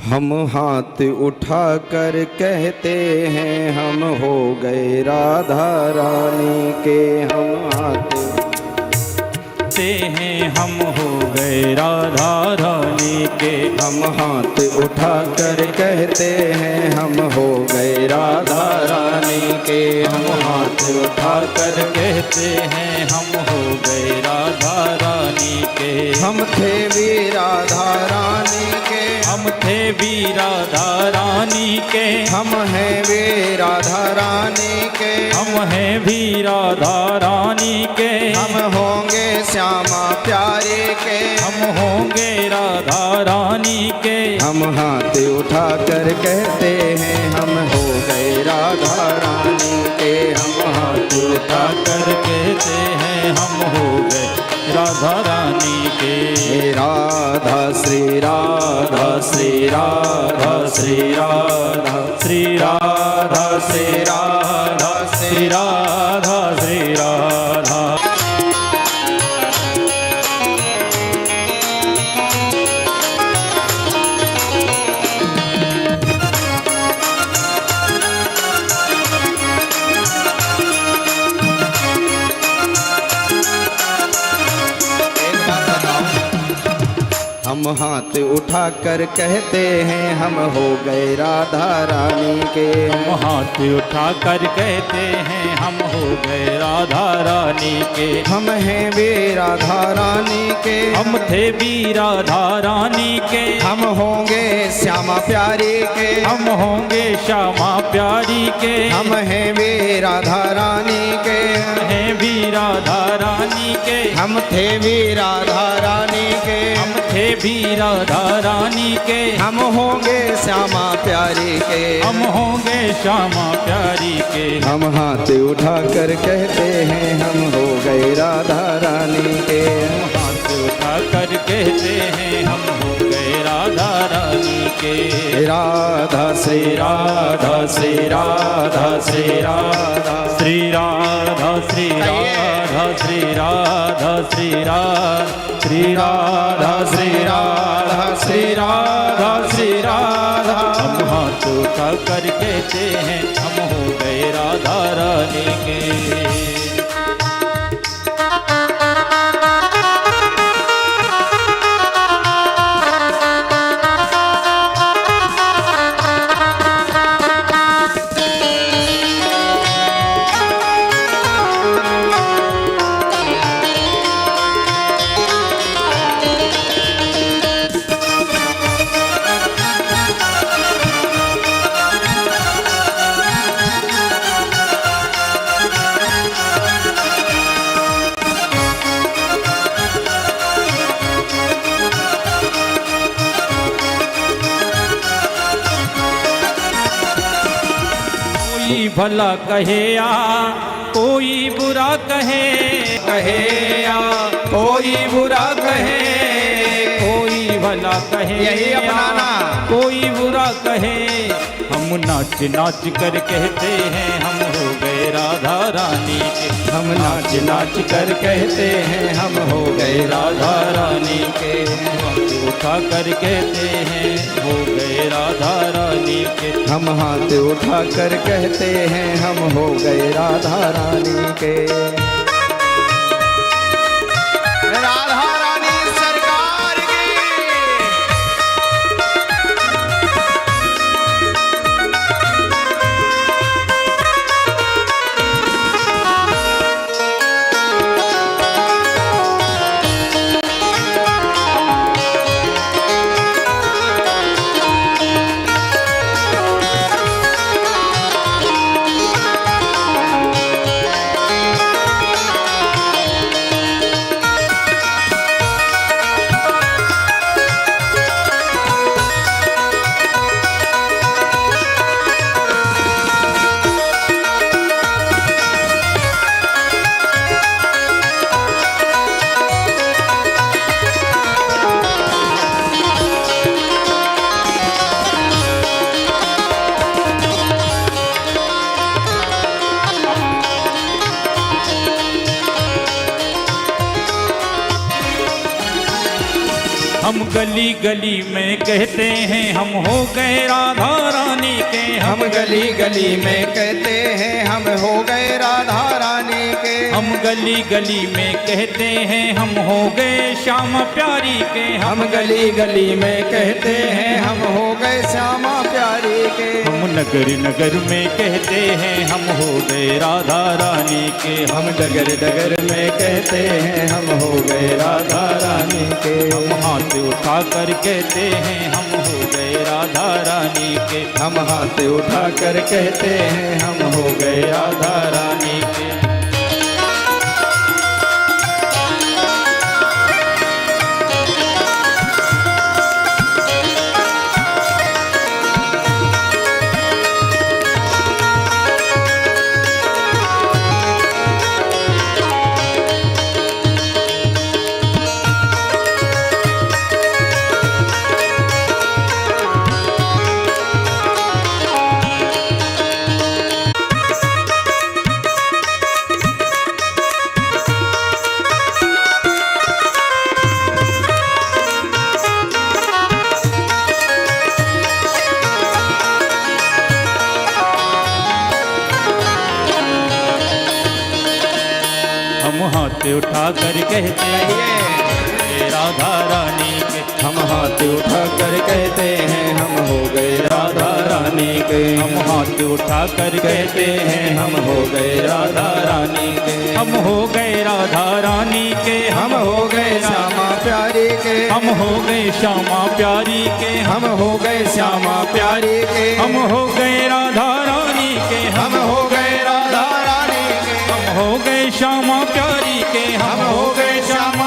हम हाथ उठा कर कहते हैं हम हो गए राधा रानी के। हम हाथ कहते हैं हम हो गए राधा रानी के। हम हाथ उठा कर कहते हैं हम हो गए राधा रानी के। हम हाथ उठा कर कहते हैं हम हो गए राधा रानी के। हम थे भी राधा रानी के। हम थे भी राधा रानी के। हम हैं भी राधा रानी के। हम हैं भी राधा रानी के। हम होंगे श्यामा प्यारे के। हम होंगे राधा रानी के। हम हाथ उठा कर कहते हैं हम हो गए राधा रानी के। हम हाथ उठा कर कहते हैं हम हो गए राधा रानी के। राधा श्री राधा श्री राधा श्री राधा श्री राधा श्री राधा श्री राधा श्री राधा। हम हाथ उठा कर कहते हैं हम हो गए राधा रानी के। हम हाथ उठा कर कहते हैं हम हो गए राधा रानी के। हम हैं भी राधा रानी के। हम थे भी राधा रानी के। हम होंगे श्यामा प्यारी के। हम होंगे श्यामा प्यारी के। हम हैं भी राधा रानी के। हैं भी राधा रानी के। हम थे भी राधा रानी के। हम थे भी राधा रानी के। हम होंगे श्यामा प्यारी के। हम होंगे श्यामा प्यारी के। हम हाथ उठा कर कहते हैं हम हो गए राधा रानी के। हम हाथ उठा कर कहते हैं हम हो गए राधा रानी के। राधा श्री राधा श्री राधा श्री राधा श्री राधा श्री राधा श्री राधा श्री राधा श्री राधा श्री राधा श्री राधा श्री राधा। हम हाथ उठा कर कहते हैं हम हो गए राधा रानी के। कोई भला कहे या कोई बुरा कहे। कहे या कोई बुरा कहे। कोई भला कहे यही अपनाना। कोई बुरा कहे। हम नाच नाच कर कहते हैं हम हो गए राधा रानी के। हम नाच नाच कर कहते हैं हम हो गए राधा रानी के। हाथ उठा कर कहते हैं हो गए राधा रानी के। हम हाथ उठा कर कहते हैं हम हो गए राधा रानी के। राधा रानी सरकार की। गली गली में कहते हैं हम हो गए राधा रानी के। हम गली गली में कहते हैं हम हो गए राधा रानी के। हम गली गली में कहते हैं हम हो गए श्यामा प्यारी के। हम गली गली में कहते हैं हम हो गए श्यामा प्यारी के। हम नगर नगर में कहते हैं हम हो गए राधा रानी के। हम डगर डगर में कहते हैं हम हो गए राधा रानी के। हम हाथ उठा कर कहते हैं हम हो गए राधा रानी के। हम हाथ उठा कर कहते हैं हम हो गए राधा रानी के। हम हाथ उठा कर कहते हैं राधा रानी के। हम हाथ उठा कर कहते हैं हम हो गए राधा रानी के। हम हाथ उठा कर कहते हैं हम हो गए राधा रानी के। हम हो गए राधा रानी के। हम हो गए श्यामा प्यारी के। हम हो गए श्यामा प्यारी के। हम हो गए श्यामा प्यारी के। हम हो गए राधा रानी के। हम हो गए राधा रानी के। हम हो गए श्यामा प्यारी के। हम हो गए श्यामा